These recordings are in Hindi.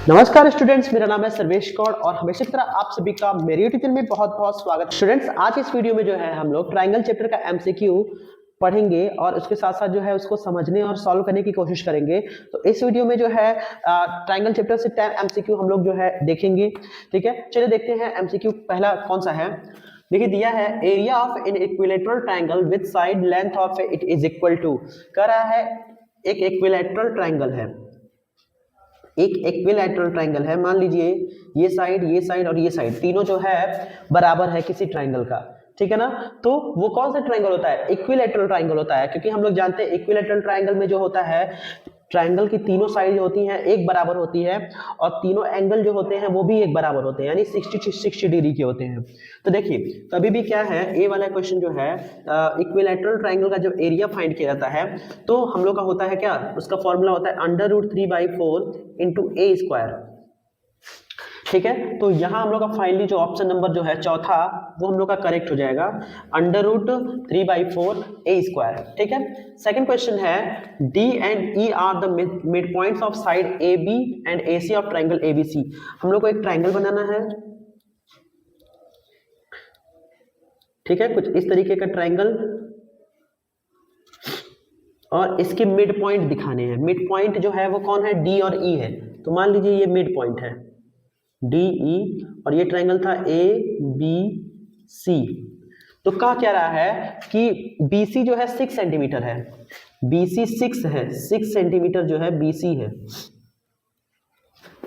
नमस्कार स्टूडेंट्स, मेरा नाम है सर्वेश कौर और हमेशा की तरह आप सभी का मेरे यूट्यूब चैनल में बहुत बहुत स्वागत। स्टूडेंट्स, आज इस वीडियो में जो है हम लोग ट्रायंगल चैप्टर का एमसीक्यू पढ़ेंगे और उसके साथ साथ जो है उसको समझने और सॉल्व करने की कोशिश करेंगे। तो इस वीडियो में जो है ट्रायंगल चैप्टर से 10 एमसीक्यू हम लोग जो है देखेंगे। ठीक है, चलिए देखते हैं एमसीक्यू पहला कौन सा है। देखिए दिया है area of an equilateral triangle with side length of it is equal to. कह रहा है एक इक्विलैटरल ट्रायंगल है, एक इक्विलैटरल ट्रायंगल है। मान लीजिए ये साइड और ये साइड तीनों जो है बराबर है किसी ट्रायंगल का। ठीक है ना, तो वो कौन सा ट्रायंगल होता है? इक्विलैटरल ट्रायंगल होता है, क्योंकि हम लोग जानते हैं इक्विलैटरल ट्रायंगल में जो होता है ट्रायंगल की तीनों साइड जो होती हैं एक बराबर होती है और तीनों एंगल जो होते हैं वो भी एक बराबर होते हैं, यानी 60 डिग्री के होते हैं। तो देखिए कभी भी क्या है, ए वाला क्वेश्चन जो है इक्विलैटरल ट्रायंगल का जो एरिया फाइंड किया जाता है तो हम लोग का होता है क्या, उसका फॉर्मूला होता है √3/4 इंटू ए स्क्वायर। ठीक है, तो यहाँ हम लोग का फाइनली जो ऑप्शन नंबर जो है चौथा वो हम लोग का करेक्ट हो जाएगा, √3/4 ए स्क्वायर। ठीक है, सेकंड क्वेश्चन है D and E are the mid points of side A B and A C of triangle A B C. हम लोग को एक ट्रायंगल बनाना है। ठीक है, कुछ इस तरीके का ट्रायंगल और इसके मिड पॉइंट दिखाने हैं। मिड पॉइंट जो है वो कौन है? डी और ई है। तो मान लीजिए ये मिड पॉइंट है डी ई और ये ट्रायंगल था ए बी सी। तो कहा क्या रहा है कि BC जो है 6 सेंटीमीटर है, BC 6 है, 6 सेंटीमीटर जो है BC है।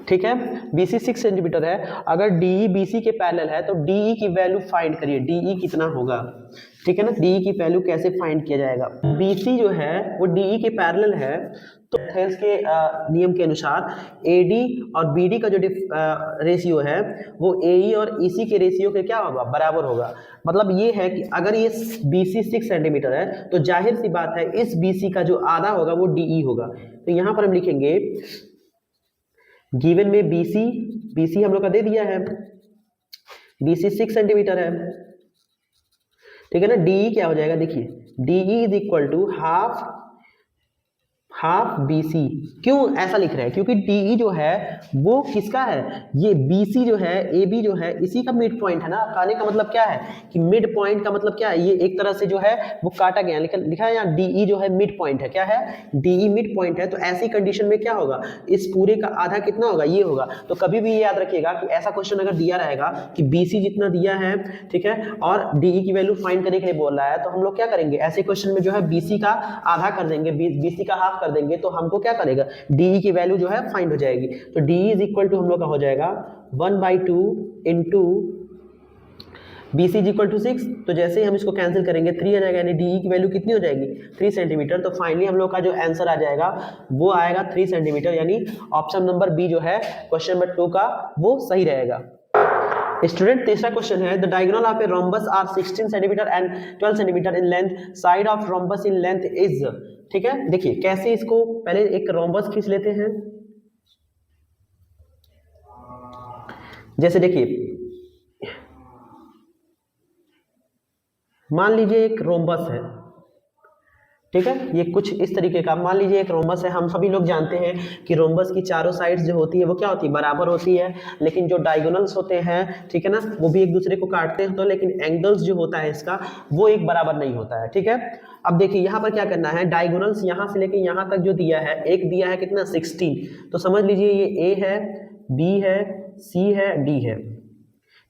ठीक है, BC 6 सेंटीमीटर है। अगर DE BC के पैरेलल है तो DE की वैल्यू फाइंड करिए, DE कितना होगा। ठीक है ना, DE की वैल्यू कैसे फाइंड किया जाएगा? BC जो है वो DE के पैरेलल है, तो थेल्स के नियम के अनुसार AD और BD का जो रेशियो है वो AE और EC के रेशियो के क्या होगा? बराबर होगा। मतलब ये है कि अगर ये BC 6 सेंटीमीटर है तो जाहिर सी बात है इस BC का जो आधा होगा वो DE होगा। तो यहाँ पर हम लिखेंगे गिवन में BC हम लोग का दे दिया है, BC 6 सेंटीमीटर है। ठीक है ना, DE क्या हो जाएगा? देखिए DE is equal to half BC। क्यों ऐसा लिख रहे हैं? क्योंकि DE जो है वो किसका है? ये BC जो है AB जो है इसी का मिड पॉइंट है ना। कहने का मतलब क्या है कि मिड पॉइंट का मतलब क्या है, ये एक तरह से जो है वो काटा गया, लिखा है यहाँ DE जो है मिड पॉइंट है। क्या है? DE मिड पॉइंट है। तो ऐसी कंडीशन में क्या होगा, इस पूरे का आधा कितना होगा? ये होगा। तो कभी भी ये याद रखिएगा कि ऐसा क्वेश्चन अगर दिया रहेगा कि BC जितना दिया है, ठीक है, और DE की वैल्यू फाइंड करने के लिए बोल रहा है, तो हम लोग क्या करेंगे ऐसे क्वेश्चन में जो है BC का आधा कर देंगे, BC का हाफ कर देंगे, तो हमको क्या करेगा DE की वैल्यू जो है फाइंड हो जाएगी। तो DE इज इक्वल टू हम लोग का हो जाएगा 1/2 into BC is equal to 6। तो जैसे ही हम इसको कैंसिल करेंगे 3 आ जाएगा, यानी DE की वैल्यू कितनी हो जाएगी? 3 सेंटीमीटर। तो फाइनली हम लोग का जो आंसर आ जाएगा वो आएगा 3 सेंटीमीटर, यानी ऑप्शन नंबर बी जो है क्वेश्चन नंबर 2 का वो सही रहेगा। स्टूडेंट, तीसरा क्वेश्चन है the diagonal of a rhombus are 16 centimetre and 12 centimetre in length, side of rhombus in length is. ठीक है, देखिए कैसे इसको पहले एक रोम्बस खींच लेते हैं। जैसे देखिए मान लीजिए एक रोम्बस है, ठीक है, ये कुछ इस तरीके का मान लीजिए एक रोम्बस है। हम सभी लोग जानते हैं कि रोम्बस की चारों साइड्स जो होती है वो क्या होती है? बराबर होती है। लेकिन जो डायगोनल्स होते हैं, ठीक है ना, वो भी एक दूसरे को काटते हैं, तो लेकिन एंगल्स जो होता है इसका वो एक बराबर नहीं होता है। ठीक है, अब देखिए यहाँ पर क्या करना है, डायगोनल्स यहाँ से लेके यहाँ तक जो दिया है, एक दिया है कितना? 16। तो समझ लीजिए ये A है, B है, C है, D है।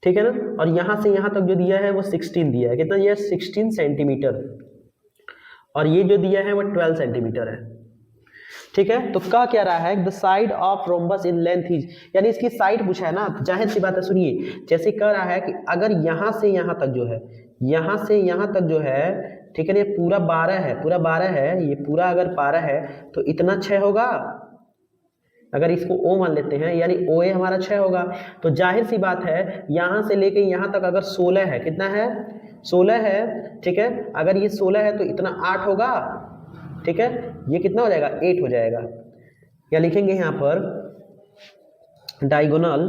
ठीक है ना, और यहाँ से यहाँ तक जो दिया है वो 16 दिया है। कितना? ये 16 सेंटीमीटर और ये जो दिया है वो 12 सेंटीमीटर है। ठीक है, तो कहा क्या रहा है the side of rhombus in length is, यानी इसकी साइड पूछा है ना। जाहिर सी बात है, सुनिए, जैसे कह रहा है कि अगर यहाँ से यहाँ तक जो है, यहाँ से यहाँ तक जो है, ठीक है, ये पूरा 12 है, पूरा 12 है, ये पूरा अगर 12 है तो इतना 6 होगा। अगर इसको O मान लेते हैं, यानी OA हमारा 6 होगा। तो जाहिर सी बात है यहाँ से लेके यहाँ तक अगर 16 है, कितना है? 16 है। ठीक है, अगर ये 16 है तो इतना 8 होगा। ठीक है, ये कितना हो जाएगा? 8 हो जाएगा। या लिखेंगे यहाँ पर diagonal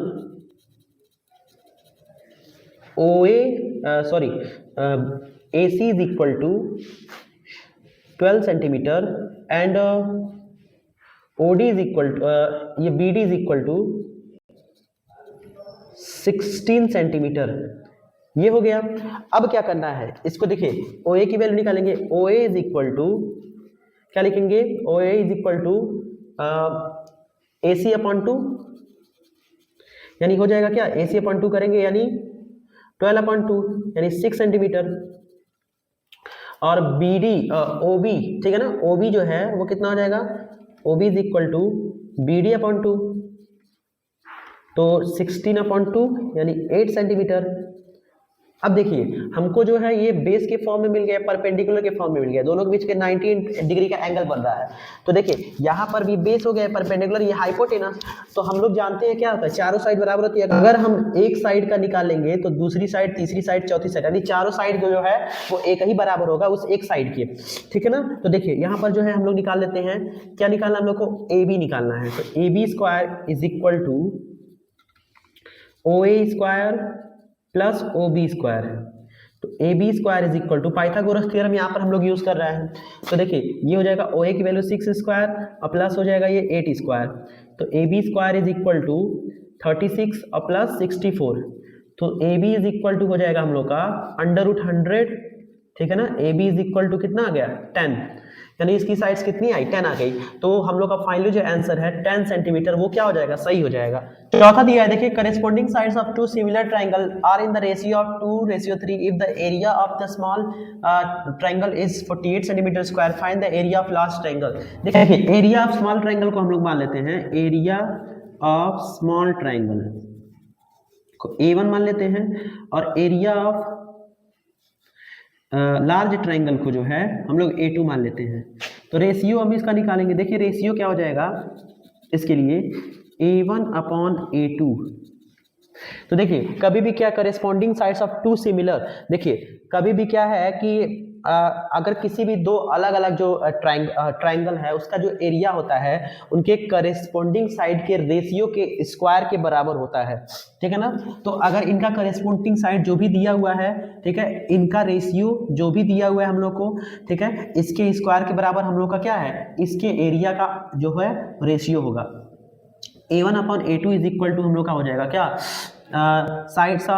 AC is equal to 12 centimetre and OD is equal to ये BD is equal to 16 centimetre. ये हो गया। अब क्या करना है, इसको देखिए OA की वैल्यू निकालेंगे। OA इज इक्वल टू क्या लिखेंगे, OA is equal to AC upon 2, यानी हो जाएगा क्या, AC अपॉन 2 करेंगे यानी 12 अपॉन 2 यानी 6 सेंटीमीटर। और BD OB, ठीक है ना, OB जो है वो कितना हो जाएगा, OB is equal to BD upon 2, तो 16 अपॉन 2 यानी 8 सेंटीमीटर। अब देखिए हमको जो है ये बेस के फॉर्म में मिल गया, परपेंडिकुलर के फॉर्म में मिल गया, दोनों के बीच के 90 डिग्री का एंगल बन रहा है। तो देखिए यहाँ पर भी बेस हो गया, परपेंडिकुलर ये हाइपोटेनस। तो हम लोग जानते हैं क्या होता है, चारों साइड बराबर होती है। अगर हम एक साइड का निकालेंगे तो दूसरी साइड, तीसरी साइड, चौथी साइड, यानी चारों साइड जो है वो एक ही बराबर होगा उस एक साइड के, ठीक है ना। तो देखिए यहाँ पर जो है हम लोग निकाल लेते हैं, क्या निकालना हम लोग को, AB निकालना है। तो AB square is equal to OA square plus OB square. तो AB square is equal to, Pythagoras theorem यहाँ पर हम लोग यूज कर रहे हैं। तो देखिए ये हो जाएगा OA की वैल्यू 6 स्क्वायर और प्लस हो जाएगा ये 8 स्क्वायर। तो AB square is equal to 36 और प्लस 64। तो AB इज इक्वल टू हो जाएगा हम लोग का √100, ठीक है ना। AB इज इक्वल टू कितना आ गया, 10, यानी इसकी साइड्स कितनी आई, 10 आ गई। तो हम लोग का फाइनली जो आंसर है 10 सेंटीमीटर, वो क्या हो जाएगा, सही हो जाएगा। चौथा दिया है देखिए, corresponding sides of two similar triangle are in the ratio of 2:3 if the area of the small triangle is 48 centimetre square, find the area of large triangle. देखिए एरिया ऑफ स्मॉल ट्रायंगल को हम लोग मान लेते हैं, एरिया ऑफ स्मॉल ट्रायंगल को A1 मान लेते हैं, और एरिया ऑफ लार्ज ट्रायंगल को जो है हम लोग A2 मान लेते हैं। तो रेशियो हम इसका निकालेंगे। देखिए रेशियो क्या हो जाएगा इसके लिए, A1 अपॉन A2। तो देखिए कभी भी क्या, corresponding sides of two similar, देखिए कभी भी क्या है कि अगर किसी भी दो अलग अलग जो ट्रायंगल है उसका जो एरिया होता है उनके करेस्पॉन्डिंग साइड के रेशियो के स्क्वायर के बराबर होता है, ठीक है ना। तो अगर इनका करेस्पॉन्डिंग साइड जो भी दिया हुआ है, ठीक है, इनका रेशियो जो भी दिया हुआ है हम लोग को, ठीक है, इसके स्क्वायर के बराबर हम लोग का क्या है, इसके एरिया का जो है रेशियो होगा। A1 upon A2 is equal to हम लोग का हो जाएगा क्या, साइड्स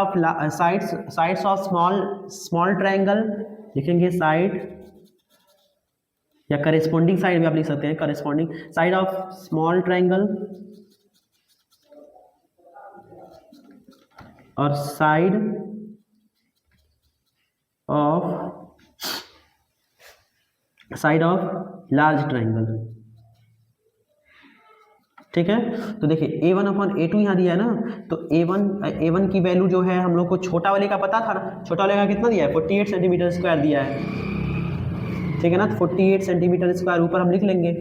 ऑफ स्मॉल ट्रायंगल लिखेंगे, साइड या करेस्पॉन्डिंग साइड भी आप लिख सकते हैं, corresponding side of small triangle और साइड ऑफ लार्ज ट्रायंगल, ठीक है। तो देखिए A1 अपॉन A2 यहाँ दिया है ना, तो A1 की वैल्यू जो है हम लोग को छोटा वाले का पता था ना, छोटा वाले का कितना दिया है, 48 सेंटीमीटर स्क्वायर दिया है, ठीक है ना। 48 सेंटीमीटर स्क्वायर ऊपर हम लिख लेंगे,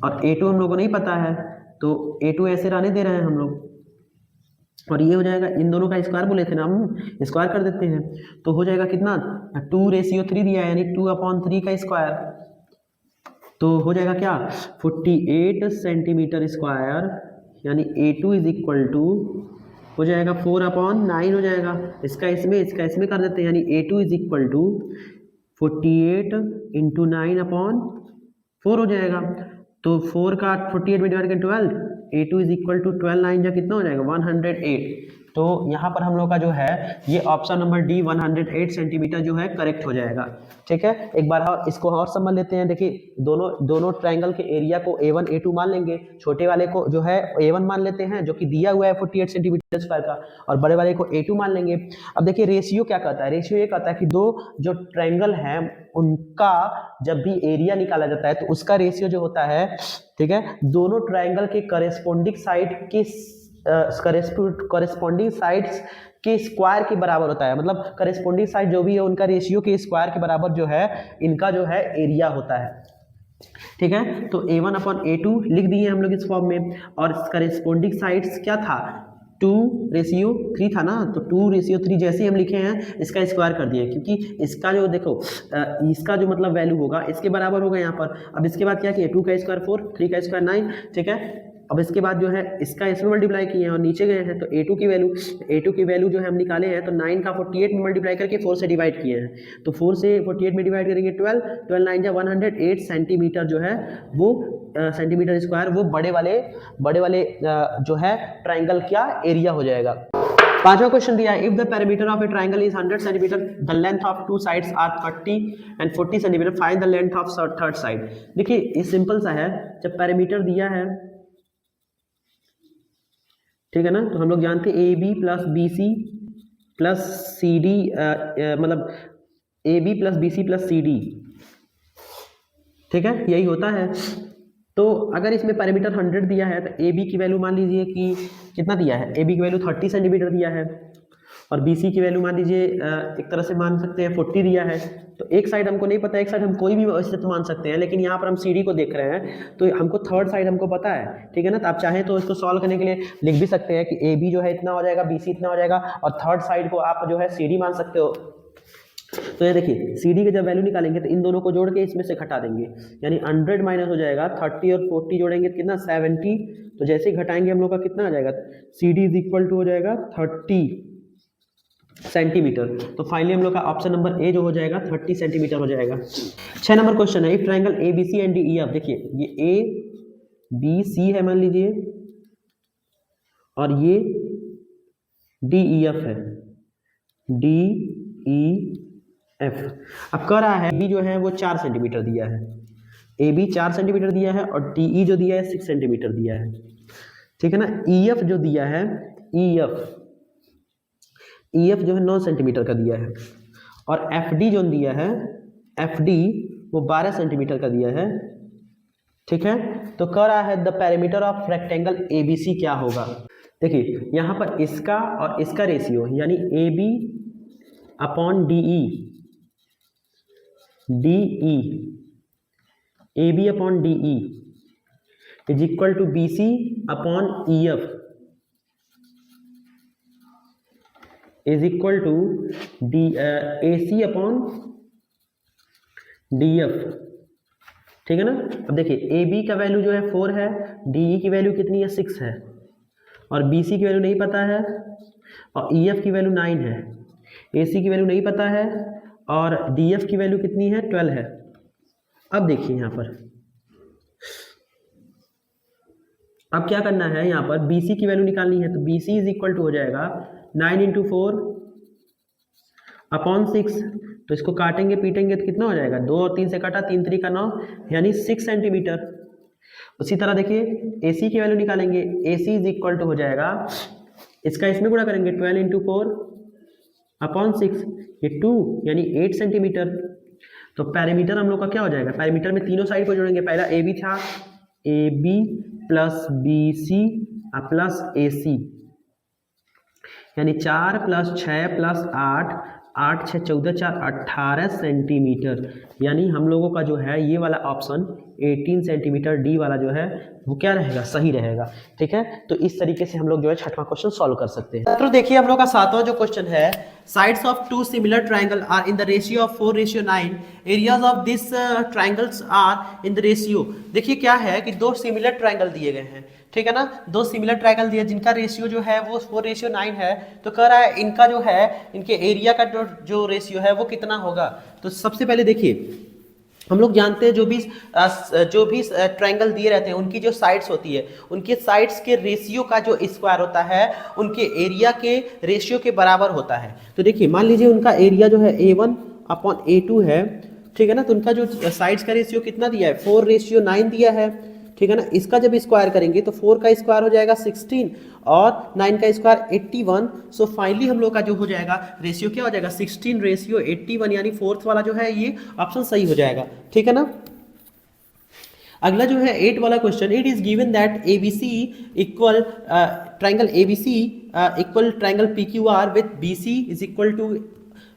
और A2 हम लोग को नहीं पता है तो A2 ऐसे रहने दे रहे हैं हम लोग, और ये हो जाएगा, इन दोनों का स्क्वायर बोले थे ना हम, स्क्वायर कर देते हैं। तो हो जाएगा कितना, 2:3 दिया है, यानी 2/3 का स्क्वायर, तो हो जाएगा क्या, 48 सेंटीमीटर स्क्वायर, यानी A2 इज इक्वल टू हो जाएगा 4/9 हो जाएगा। इसका इसमें कर देते हैं, यानी A2 इज इक्वल टू 48 × 9/4 हो जाएगा। तो 4 का 48 में डिवाइड कर 12, A2 इज इक्वल टू 12 9 जा कितना हो जाएगा, 108। तो यहाँ पर हम लोग का जो है ये ऑप्शन नंबर डी 108 सेंटीमीटर जो है करेक्ट हो जाएगा, ठीक है। एक बार और इसको और समझ लेते हैं। देखिए दोनों ट्रायंगल के एरिया को A1 A2 मान लेंगे, छोटे वाले को जो है A1 मान लेते हैं जो कि दिया हुआ है 48 सेंटीमीटर स्क्वायर का, और बड़े वाले को A2 मान लेंगे। अब देखिए रेशियो क्या कहता है, रेशियो ये कहता है कि दो जो ट्रायंगल हैं उनका जब भी एरिया निकाला जाता है तो उसका रेशियो जो होता है, ठीक है, दोनों ट्रायंगल के करेस्पॉन्डिंग साइड के करेस्पॉन्डिंग साइड्स के स्क्वायर के बराबर होता है। मतलब करेस्पॉन्डिंग साइड जो भी है उनका रेशियो के स्क्वायर के बराबर जो है इनका जो है एरिया होता है, ठीक है। तो A1 अपॉन A2 लिख दिए हम लोग इस फॉर्म में, और करेस्पॉन्डिंग साइड्स क्या था, 2:3 था ना, तो 2:3 जैसे हम लिखे हैं इसका स्क्वायर कर दिए, क्योंकि इसका जो देखो इसका जो मतलब वैल्यू होगा इसके बराबर होगा यहाँ पर। अब इसके बाद क्या किया, 2 का स्क्वायर 4, 3 का स्क्वायर 9, ठीक है। अब इसके बाद जो है इसका इसमें मल्टीप्लाई किए हैं और नीचे गए हैं, तो A2 की वैल्यू जो है हम निकाले हैं, तो 9 का 48 में मल्टीप्लाई करके 4 से डिवाइड किए हैं, तो 4 से 48 में डिवाइड करेंगे 12 9 जा 108 सेंटीमीटर जो है वो सेंटीमीटर स्क्वायर वो बड़े वाले जो है ट्राइंगल का एरिया हो जाएगा। पांचवा क्वेश्चन दिया है, if the perimeter of a triangle is 100 centimetre, the length of two sides are 30 and 40 centimetre, find the length of third side. देखिए ये सिंपल सा है, जब पेरीमीटर दिया है, ठीक है ना, तो हम लोग जानते हैं A B plus B C plus C D, मतलब A B plus B C plus C D, ठीक है, यही होता है। तो अगर इसमें पैरामीटर 100 दिया है तो ए बी की वैल्यू मान लीजिए कि कितना दिया है, ए बी की वैल्यू 30 सेंटीमीटर दिया है, और बी सी की वैल्यू मान लीजिए एक तरह से मान सकते हैं 40 दिया है। तो एक साइड हमको नहीं पता, एक साइड हम कोई भी वैसे तो मान सकते हैं, लेकिन यहाँ पर हम सी डी को देख रहे हैं तो हमको थर्ड साइड हमको पता है, ठीक है ना। तो आप चाहें तो इसको सॉल्व करने के लिए लिख भी सकते हैं कि ए बी जो है इतना हो जाएगा, बी सी इतना हो जाएगा, और थर्ड साइड को आप जो है सी डी मान सकते हो। तो ये देखिए सी डी की जब वैल्यू निकालेंगे तो इन दोनों को जोड़ के इसमें से घटा देंगे, यानी 100 माइनस हो जाएगा 30 और 40 जोड़ेंगे तो कितना 70, तो जैसे ही घटाएंगे हम लोग का कितना आ जाएगा, C D is equal to हो जाएगा 30 सेंटीमीटर। तो फाइनली हम लोग का ऑप्शन नंबर ए जो हो जाएगा 30 सेंटीमीटर हो जाएगा। 6 नंबर क्वेश्चन है, if triangle A B C and D E F, देखिए ये ए बी सी है मान लीजिए, और ये डी ई एफ है, डी ई एफ। अब कह रहा है बी जो है वो 4 सेंटीमीटर दिया है, ए बी 4 सेंटीमीटर दिया है, और डी ई जो दिया है 6 सेंटीमीटर दिया है, ठीक है ना। ई एफ जो दिया है, ई एफ जो है 9 सेंटीमीटर का दिया है, और एफ डी जो दिया है, एफ डी वो 12 सेंटीमीटर का दिया है, ठीक है। तो कह रहा है the perimeter of rectangle A B C क्या होगा। देखिए यहाँ पर इसका और इसका रेशियो, यानी A B upon D E, D E, A B upon D E is equal to B C upon E F is equal to the A C upon D F, ठीक है ना। अब देखिए ए बी का वैल्यू जो है 4 है, डी ई की वैल्यू कितनी है 6 है, और बी सी की वैल्यू नहीं पता है, और ई एफ की वैल्यू 9 है, ए सी की वैल्यू नहीं पता है, और डी एफ की वैल्यू कितनी है 12 है। अब देखिए यहाँ पर अब क्या करना है, यहाँ पर बी सी की वैल्यू निकालनी है, तो B C is equal to हो जाएगा 9 इंटू 4 अपॉन 6, तो इसको काटेंगे पीटेंगे तो कितना हो जाएगा, 2 और 3 से काटा, 3 3 का 9, यानी 6 सेंटीमीटर। उसी तरह देखिए ए सी की वैल्यू निकालेंगे, ए सी इज इक्वल टू हो जाएगा, इसका इसमें गुणा करेंगे 12 इंटू 4 अपॉन 6, ये 2 यानी 8 सेंटीमीटर। तो पैरीमीटर हम लोग का क्या हो जाएगा, पैरीमीटर में तीनों साइड को जोड़ेंगे, पहला ए बी था, A B plus B C plus A C, यानी 4 प्लस 6 प्लस 8, 8 6 14 4 18 सेंटीमीटर, यानी हम लोगों का जो है ये वाला ऑप्शन 18 सेंटीमीटर डी वाला जो है वो क्या रहेगा, सही रहेगा, ठीक है। तो इस तरीके से हम लोग जो है छठवां क्वेश्चन सॉल्व कर सकते हैं। तो देखिए हम लोग का सातवां जो क्वेश्चन है, sides of two similar triangle are in the ratio of 4:9, areas of this triangles are in the ratio. देखिए क्या है कि दो सिमिलर ट्राइंगल दिए गए हैं, ठीक है ना, दो सिमिलर ट्राइंगल दिए जिनका रेशियो जो है वो 4:9 है। तो कह रहा है इनका जो है, इनके एरिया का जो रेशियो है वो कितना होगा। तो सबसे पहले देखिए हम लोग जानते हैं जो भी ट्रायंगल दिए रहते हैं उनकी जो साइड्स होती है, उनके साइड्स के रेशियो का जो स्क्वायर होता है उनके एरिया के रेशियो के बराबर होता है। तो देखिए मान लीजिए उनका एरिया जो है A1 अपॉन A2 है, ठीक है ना, तो उनका जो साइड्स का रेशियो कितना दिया है 4:9 दिया है, ठीक है ना। इसका जब स्क्वायर करेंगे तो 4 का स्क्वायर हो जाएगा 16 और 9 का स्क्वायर 81। सो फाइनली हम लोग का जो हो जाएगा रेशियो क्या हो जाएगा 16:81, यानी फोर्थ वाला जो है ये ऑप्शन सही हो जाएगा, ठीक है ना। अगला जो है 8 वाला question, it is given that ABC equal triangle ABC equal triangle PQR with BC is equal to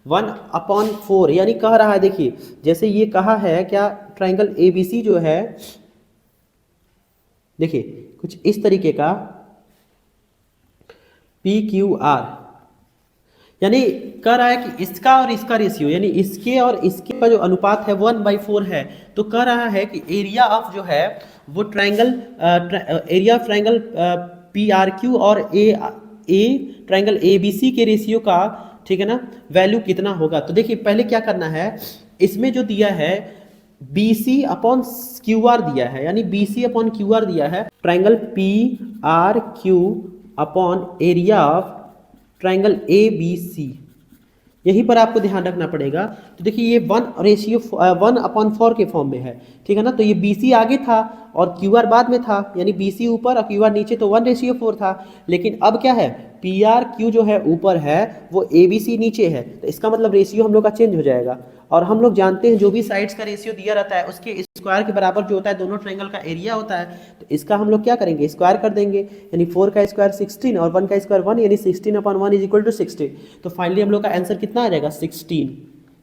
1/4, यानी कह रहा है, देखिए जैसे ये कहा है क्या, ट्राइंगल ABC जो है देखिए कुछ इस तरीके का PQR, यानी कह रहा है कि इसका और इसका रेशियो यानी इसके और इसके का जो अनुपात है 1/4 है। तो कह रहा है कि एरिया ऑफ जो है वो triangle area of triangle PRQ और ए ट्रायंगल ABC के रेशियो का, ठीक है ना, वैल्यू कितना होगा। तो देखिए पहले क्या करना है, इसमें जो दिया है BC अपॉन QR दिया है, यानी BC अपॉन QR दिया है, triangle PRQ upon area of triangle ABC, यहीं पर आपको ध्यान रखना पड़ेगा। तो देखिए ये 1:4 के फॉर्म में है, ठीक है ना। तो ये BC आगे था और QR बाद में था, यानी BC ऊपर और QR नीचे, तो 1:4 था। लेकिन अब क्या है, PRQ जो है ऊपर है, वो ABC नीचे है, तो इसका मतलब रेशियो हम लोग का चेंज हो जाएगा। और हम लोग जानते हैं जो भी साइड्स का रेशियो दिया रहता है उसके स्क्वायर के बराबर जो होता है दोनों ट्रायंगल का एरिया होता है। तो इसका हम लोग क्या करेंगे, स्क्वायर कर देंगे, यानी 4 का स्क्वायर 16 और 1 का स्क्वायर 1, यानी 16/1 इज इक्वल टू 60। तो फाइनली हम लोग का आंसर कितना आ जाएगा, 16।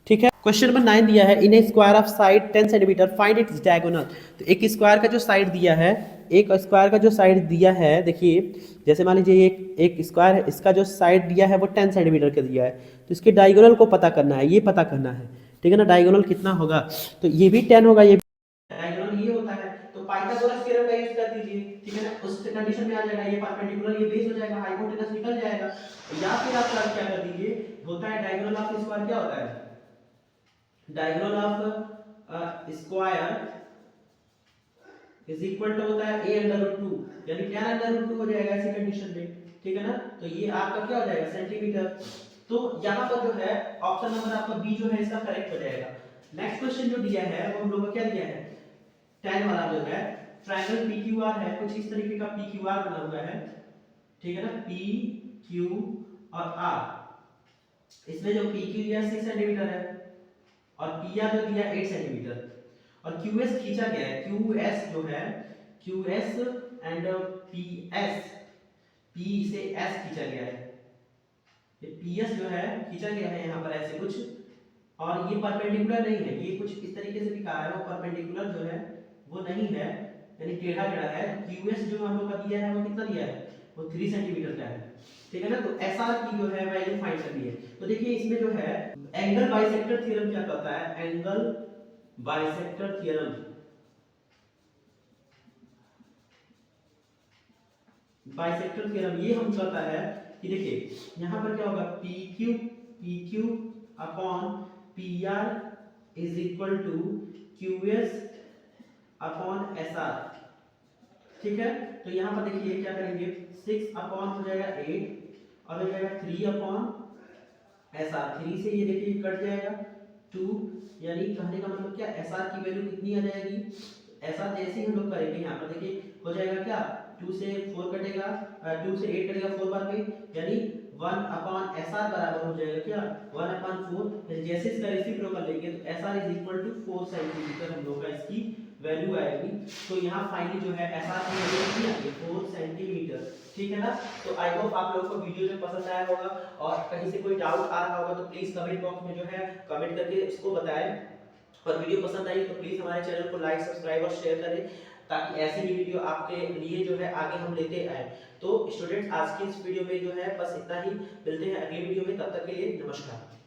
ठीक है। क्वेश्चन नंबर 9 दिया है, in a square of side 10 centimetre find its diagonal. तो एक स्क्वायर का जो साइड दिया है, एक स्क्वायर का जो साइड दिया है, देखिए जैसे मान लीजिए एक स्क्वायर है, इसका जो साइड दिया है वो 10 सेंटीमीटर का दिया है, तो इसके डायगोनल को पता करना है, ये पता करना है, ठीक है ना। डायगोनल कितना होगा, तो ये भी 10 होगा, ये डायगोनल ये होता है, तो पाइथागोरस थ्योरम का यूज कर दीजिए, ठीक है ना। उस कंडीशन में आ जाएगा, ये परपेंडिकुलर ये बेस हो जाएगा, हाइपोटेनस निकल जाएगा। या फिर आप क्या कर दीजिए, होता है डायगोनल ऑफ स्क्वायर, क्या होता है, diagonal of square is equal to होता है a√2, यानी tan√2 हो जाएगा ऐसी कंडीशन में, ठीक है ना। तो ये आपका क्या हो जाएगा, सेंटीमीटर। तो यहाँ पर जो है ऑप्शन नंबर आपका बी जो है इसका करेक्ट हो जाएगा। नेक्स्ट क्वेश्चन जो दिया है वो हम लोग को क्या दिया है, tan वाला जो है ट्रायंगल PQR है, कुछ इस तरीके का PQR बना हुआ है, ठीक है ना, PQ और R। इसमें जो PQ दिया 6 सेंटीमीटर है और PR जो दिया 8 सेंटीमीटर, और QS खींचा गया है, QS जो है, QS एंड PS, P से S खींचा गया है, ये PS जो है खींचा गया है यहाँ पर ऐसे कुछ, और ये परपेंडिकुलर नहीं है, ये कुछ इस तरीके से भी कहा है, वो परपेंडिकुलर जो है वो नहीं है, यानी टेढ़ा टेढ़ा है। QS जो हम लोग का दिया है वो कितना दिया है, वो 3 सेंटीमीटर का है, ठीक है ना। तो SR की जो है वैल्यू फाइंड करनी है। तो देखिए इसमें जो है एंगल बाइसेक्टर थ्योरम क्या कहता है, angle bisector theorem, bisector theorem ये हम कहता है कि देखिए यहाँ पर क्या होगा, PQ upon PR is equal to QS upon SR, ठीक है। तो यहाँ पर देखिए क्या करेंगे, 6 अपॉन हो जाएगा 8 और हो जाएगा 3 अपॉन SR, 3 से ये देखिए कट जाएगा 2, यानी कहने का मतलब क्या, SR की वैल्यू कितनी आ जाएगी, ऐसा जैसे ही हम लोग करेंगे यहाँ पर देखिए हो जाएगा क्या, 2 से 4 कटेगा, 2 से 8 कटेगा 4 बार में, यानी 1 अपॉन SR बराबर हो जाएगा क्या, 1/4। जैसे इसका रेसिप्रोकल लेंगे तो SR is equal to 4 centimetre हम लोग का इसकी वैल्यू आएगी। तो यहाँ फाइनली जो है SR की वैल्यू कितनी आएगी, 4 सेंटीमीटर, ठीक है ना। तो आई होप आप लोगों को वीडियो जो पसंद आया होगा, और कहीं से कोई डाउट आ रहा होगा तो प्लीज कमेंट बॉक्स में जो है कमेंट करके उसको बताएं, और वीडियो पसंद आई तो प्लीज हमारे चैनल को लाइक सब्सक्राइब और शेयर करें, ताकि ऐसी ही वीडियो आपके लिए जो है आगे हम लेते आए। तो स्टूडेंट्स आज की इस वीडियो में जो है बस इतना ही, मिलते हैं अगली वीडियो में, तब तक के लिए नमस्कार।